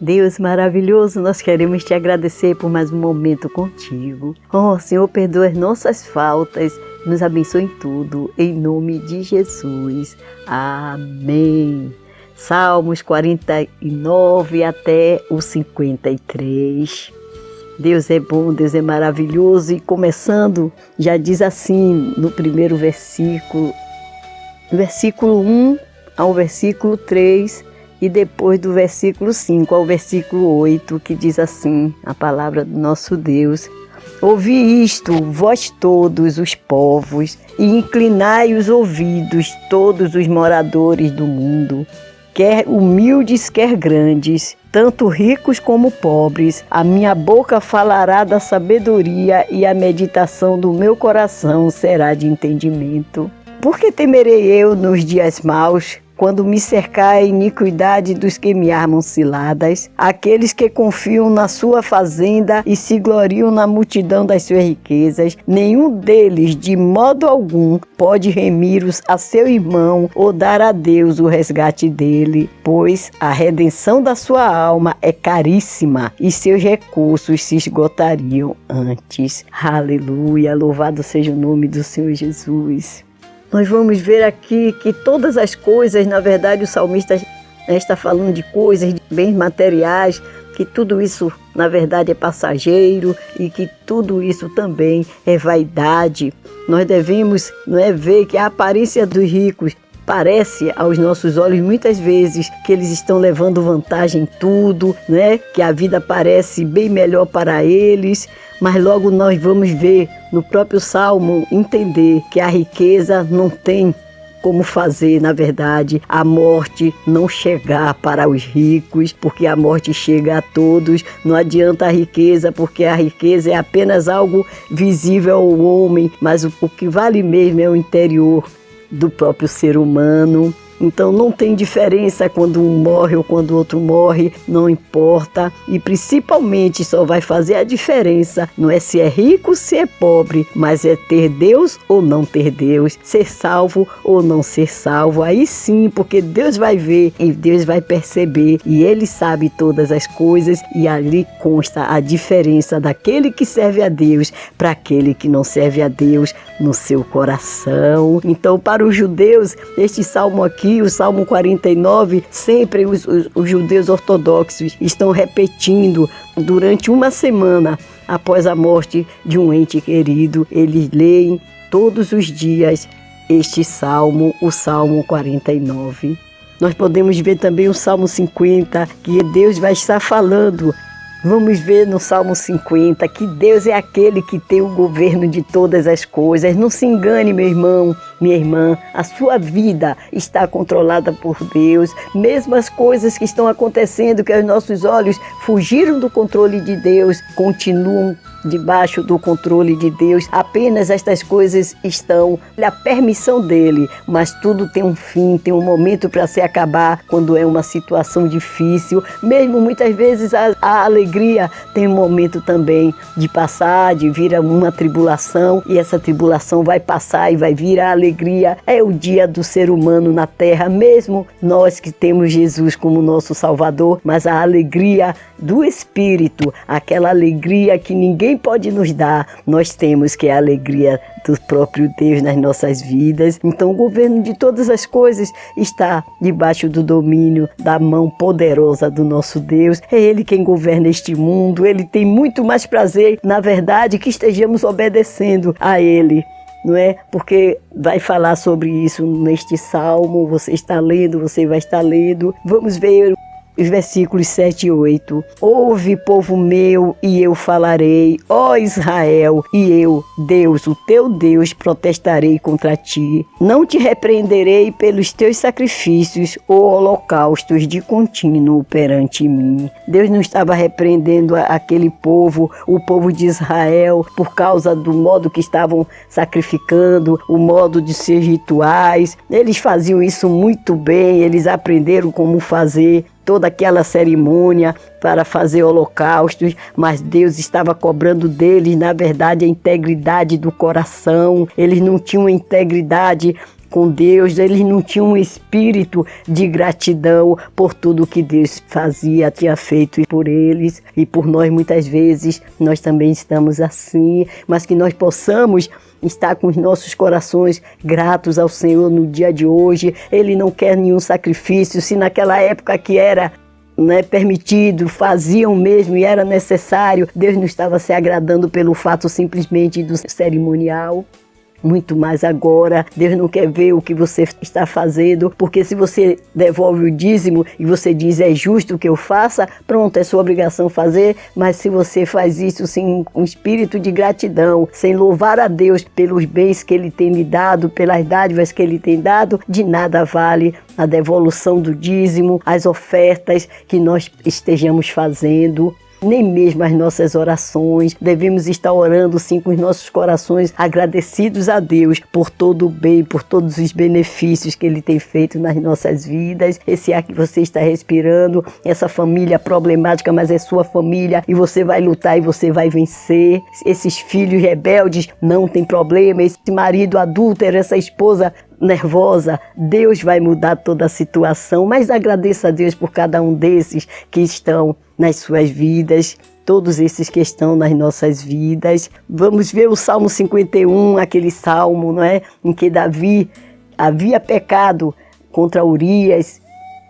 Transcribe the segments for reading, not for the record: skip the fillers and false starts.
Deus maravilhoso, nós queremos te agradecer por mais um momento contigo. Oh, Senhor, perdoa as nossas faltas, nos abençoe em tudo, em nome de Jesus. Amém. Salmos 49 até o 53. Deus é bom, Deus é maravilhoso. E começando, já diz assim no primeiro versículo, do versículo 1 ao versículo 3, e depois do versículo 5 ao versículo 8, que diz assim, a palavra do nosso Deus: ouvi isto, vós todos os povos, e inclinai os ouvidos, todos os moradores do mundo, quer humildes, quer grandes, tanto ricos como pobres. A minha boca falará da sabedoria, e a meditação do meu coração será de entendimento. Por que temerei eu nos dias maus, quando me cercar a iniquidade dos que me armam ciladas, aqueles que confiam na sua fazenda e se gloriam na multidão das suas riquezas? Nenhum deles, de modo algum, pode remir a seu irmão ou dar a Deus o resgate dele, pois a redenção da sua alma é caríssima e seus recursos se esgotariam antes. Aleluia, louvado seja o nome do Senhor Jesus. Nós vamos ver aqui que todas as coisas, na verdade o salmista está falando de coisas, de bens materiais, que tudo isso na verdade é passageiro e que tudo isso também é vaidade. Nós devemos ver que a aparência dos ricos parece aos nossos olhos muitas vezes que eles estão levando vantagem em tudo, que a vida parece bem melhor para eles, mas logo nós vamos ver no próprio Salmo, entender que a riqueza não tem como fazer, na verdade, a morte não chegar para os ricos, porque a morte chega a todos. Não adianta a riqueza, porque a riqueza é apenas algo visível ao homem, mas o que vale mesmo é o interior do próprio ser humano. Então não tem diferença quando um morre ou quando o outro morre, não importa. E principalmente só vai fazer a diferença, não é se é rico ou se é pobre, mas é ter Deus ou não ter Deus, ser salvo ou não ser salvo. Aí sim, porque Deus vai ver e Deus vai perceber e Ele sabe todas as coisas, e ali consta a diferença daquele que serve a Deus para aquele que não serve a Deus no seu coração. Então, para os judeus, este salmo aqui, o Salmo 49, sempre os judeus ortodoxos estão repetindo durante uma semana após a morte de um ente querido. Eles leem todos os dias este salmo, o Salmo 49. Nós podemos ver também o Salmo 50, que Deus vai estar falando. Vamos ver no Salmo 50 que Deus é aquele que tem o governo de todas as coisas. Não se engane, meu irmão, minha irmã, a sua vida está controlada por Deus. Mesmo as coisas que estão acontecendo, que aos nossos olhos fugiram do controle de Deus, continuam debaixo do controle de Deus. Apenas estas coisas estão na permissão dele, mas tudo tem um fim, tem um momento para se acabar quando é uma situação difícil. Mesmo muitas vezes a alegria tem um momento também de passar, de vir uma tribulação, e essa tribulação vai passar e vai vir a alegria. É o dia do ser humano na terra, mesmo nós que temos Jesus como nosso Salvador, mas a alegria do Espírito, aquela alegria que ninguém pode nos dar, nós temos, que é a alegria do próprio Deus nas nossas vidas. Então o governo de todas as coisas está debaixo do domínio da mão poderosa do nosso Deus. É Ele quem governa este mundo. Ele tem muito mais prazer, na verdade, que estejamos obedecendo a Ele, não é? Porque vai falar sobre isso neste salmo. Você está lendo, você vai estar lendo. Vamos ver os versículos 7 e 8. Ouve, povo meu, e eu falarei, ó Israel, e eu, Deus, o teu Deus, protestarei contra ti. Não te repreenderei pelos teus sacrifícios ou holocaustos de contínuo perante mim. Deus não estava repreendendo aquele povo, o povo de Israel, por causa do modo que estavam sacrificando, o modo de seus rituais. Eles faziam isso muito bem, eles aprenderam como fazer. toda aquela cerimônia para fazer holocaustos, mas Deus estava cobrando deles, na verdade, a integridade do coração. Eles não tinham integridade com Deus, eles não tinham um espírito de gratidão por tudo que Deus fazia, tinha feito por eles e por nós. Muitas vezes nós também estamos assim, mas que nós possamos estar com os nossos corações gratos ao Senhor no dia de hoje. Ele não quer nenhum sacrifício. Se naquela época que era permitido, faziam mesmo e era necessário, Deus não estava se agradando pelo fato simplesmente do cerimonial. Muito mais agora, Deus não quer ver o que você está fazendo, porque se você devolve o dízimo e você diz é justo que eu faça, pronto, é sua obrigação fazer, mas se você faz isso sem um espírito de gratidão, sem louvar a Deus pelos bens que Ele tem lhe dado, pelas dádivas que Ele tem dado, de nada vale a devolução do dízimo, as ofertas que nós estejamos fazendo. Nem mesmo as nossas orações, devemos estar orando sim com os nossos corações agradecidos a Deus por todo o bem, por todos os benefícios que Ele tem feito nas nossas vidas. Esse ar que você está respirando, essa família problemática, mas é sua família e você vai lutar e você vai vencer. Esses filhos rebeldes, não tem problema. Esse marido adúltero, essa esposa nervosa, Deus vai mudar toda a situação, mas agradeça a Deus por cada um desses que estão nas suas vidas, todos esses que estão nas nossas vidas. Vamos ver o Salmo 51, aquele salmo, em que Davi havia pecado contra Urias,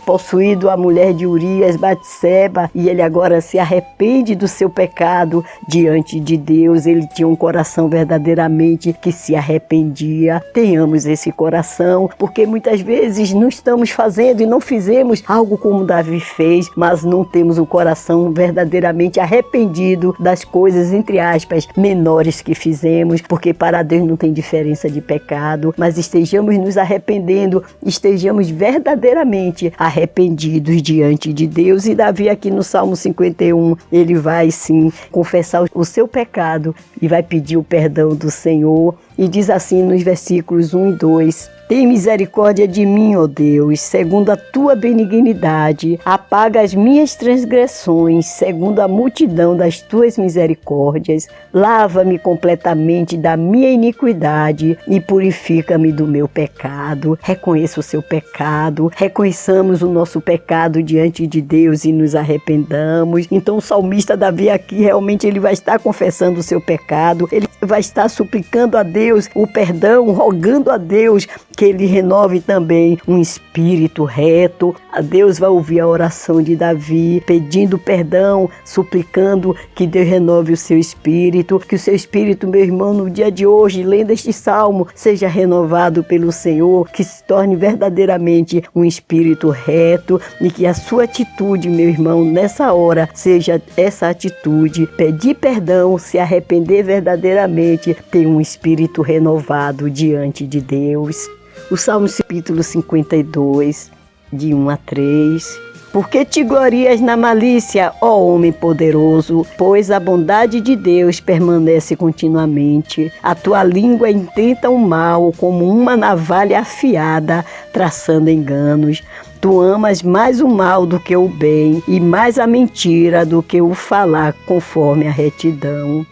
possuído a mulher de Urias, Batseba, e ele agora se arrepende do seu pecado diante de Deus. Ele tinha um coração verdadeiramente que se arrependia. Tenhamos esse coração, porque muitas vezes não estamos fazendo e não fizemos algo como Davi fez, mas não temos o coração verdadeiramente arrependido das coisas, entre aspas, menores que fizemos, porque para Deus não tem diferença de pecado, mas estejamos nos arrependendo, estejamos verdadeiramente arrependidos diante de Deus. E Davi aqui no Salmo 51, ele vai sim confessar o seu pecado e vai pedir o perdão do Senhor. E diz assim nos versículos 1 e 2: Tem misericórdia de mim, ó Deus, segundo a tua benignidade, apaga as minhas transgressões, segundo a multidão das tuas misericórdias, lava-me completamente da minha iniquidade e purifica-me do meu pecado. Reconheça o seu pecado, reconheçamos o nosso pecado diante de Deus e nos arrependamos. Então o salmista Davi aqui realmente ele vai estar confessando o seu pecado, ele vai estar suplicando a Deus o perdão, rogando a Deus que Ele renove também um espírito reto. A Deus vai ouvir a oração de Davi, pedindo perdão, suplicando que Deus renove o seu espírito, que o seu espírito, meu irmão, no dia de hoje, lendo este salmo, seja renovado pelo Senhor, que se torne verdadeiramente um espírito reto e que a sua atitude, meu irmão, nessa hora, seja essa atitude, pedir perdão, se arrepender verdadeiramente, ter um espírito renovado diante de Deus. O Salmo capítulo 52, de 1 a 3. Por que te glorias na malícia, ó homem poderoso? Pois a bondade de Deus permanece continuamente. A tua língua intenta o mal como uma navalha afiada, traçando enganos. Tu amas mais o mal do que o bem e mais a mentira do que o falar conforme a retidão.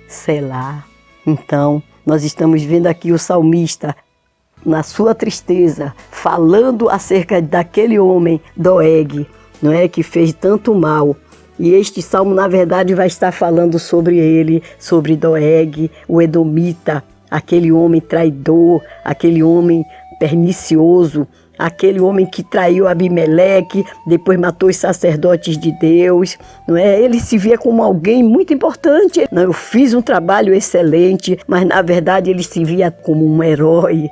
Selá. Então, nós estamos vendo aqui o salmista, na sua tristeza, falando acerca daquele homem, Doeg, que fez tanto mal. E este salmo, na verdade, vai estar falando sobre ele, sobre Doeg, o edomita, aquele homem traidor, aquele homem pernicioso, aquele homem que traiu Abimeleque, depois matou os sacerdotes de Deus, Ele se via como alguém muito importante. Eu fiz um trabalho excelente, mas na verdade ele se via como um herói.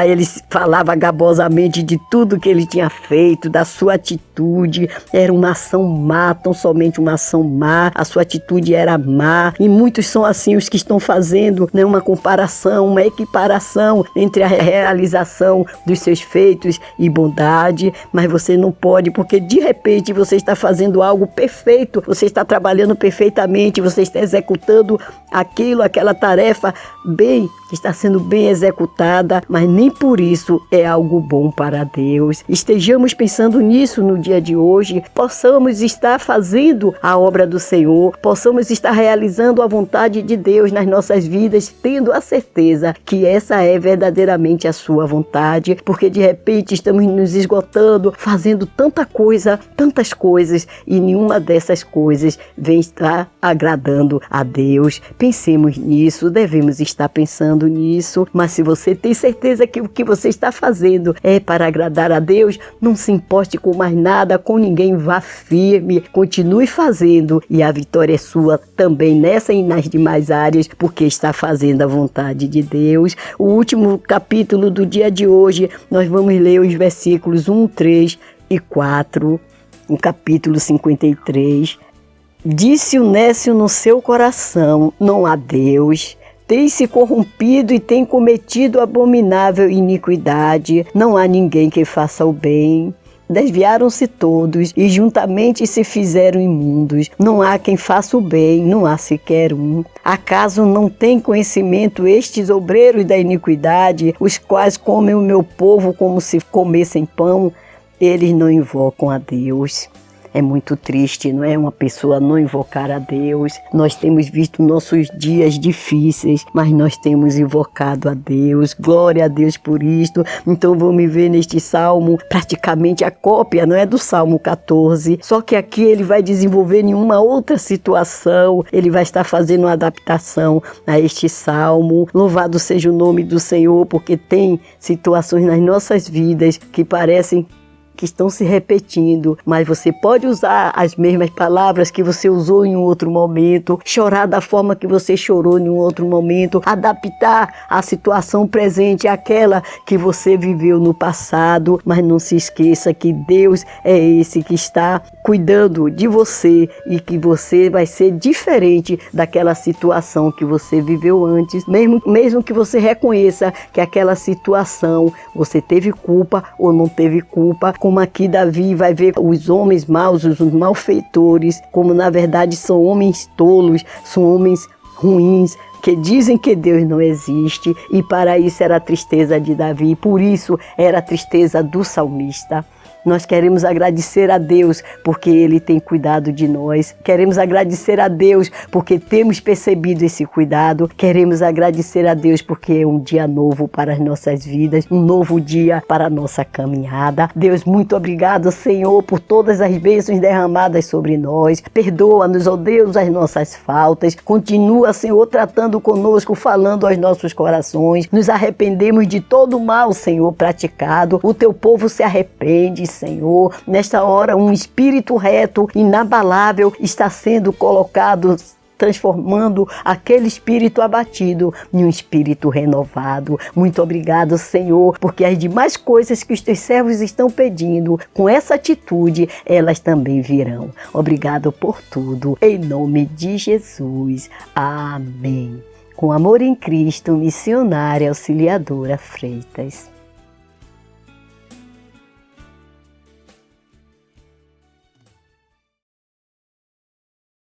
Ele falava gabosamente de tudo que ele tinha feito, da sua atitude. Era uma ação má, tão somente uma ação má. A sua atitude era má. E muitos são assim os que estão fazendo uma comparação, uma equiparação entre a realização dos seus feitos e bondade, mas você não pode, porque de repente você está fazendo algo perfeito, você está trabalhando perfeitamente, você está executando aquela tarefa bem, está sendo bem executada, mas nem por isso é algo bom para Deus. Estejamos pensando nisso no dia de hoje, possamos estar fazendo a obra do Senhor, possamos estar realizando a vontade de Deus nas nossas vidas, tendo a certeza que essa é verdadeiramente a sua vontade, porque de repente estamos nos esgotando, fazendo tantas coisas, e nenhuma dessas coisas vem estar agradando a Deus. Pensemos nisso, devemos estar pensando nisso, mas se você tem certeza que o que você está fazendo é para agradar a Deus, não se importe com mais nada, com ninguém, vá firme, continue fazendo, e a vitória é sua também nessa e nas demais áreas, porque está fazendo a vontade de Deus. O último capítulo do dia de hoje, nós vamos ler os versículos 1, 3 e 4, o capítulo 53. Disse o nécio no seu coração: não há Deus. Tem se corrompido e tem cometido abominável iniquidade. Não há ninguém que faça o bem. Desviaram-se todos e juntamente se fizeram imundos. Não há quem faça o bem, não há sequer um. Acaso não tem conhecimento estes obreiros da iniquidade, os quais comem o meu povo como se comessem pão? Eles não invocam a Deus. É muito triste, não é? Uma pessoa não invocar a Deus. Nós temos visto nossos dias difíceis, mas nós temos invocado a Deus. Glória a Deus por isto. Então vamos ver neste salmo praticamente a cópia, não é, do Salmo 14. Só que aqui ele vai desenvolver em uma outra situação. Ele vai estar fazendo uma adaptação a este salmo. Louvado seja o nome do Senhor, porque tem situações nas nossas vidas que parecem que estão se repetindo, mas você pode usar as mesmas palavras que você usou em um outro momento, chorar da forma que você chorou em um outro momento, adaptar a situação presente àquela que você viveu no passado, mas não se esqueça que Deus é esse que está cuidando de você e que você vai ser diferente daquela situação que você viveu antes, mesmo que você reconheça que aquela situação você teve culpa ou não teve culpa. Como aqui Davi vai ver os homens maus, os malfeitores, como na verdade são homens tolos, são homens ruins, que dizem que Deus não existe, e para isso era a tristeza de Davi, por isso era a tristeza do salmista. Nós queremos agradecer a Deus porque Ele tem cuidado de nós. Queremos agradecer a Deus porque temos percebido esse cuidado. Queremos agradecer a Deus porque é um dia novo para as nossas vidas, um novo dia para a nossa caminhada. Deus, muito obrigado, Senhor, por todas as bênçãos derramadas sobre nós. Perdoa-nos, ó Deus, as nossas faltas. Continua, Senhor, tratando conosco, falando aos nossos corações. Nos arrependemos de todo o mal, Senhor, praticado. O teu povo se arrepende, Senhor. Nesta hora, um espírito reto, inabalável, está sendo colocado, transformando aquele espírito abatido em um espírito renovado. Muito obrigado, Senhor, porque as demais coisas que os teus servos estão pedindo, com essa atitude, elas também virão. Obrigado por tudo. Em nome de Jesus. Amém. Com amor em Cristo, missionária Auxiliadora Freitas.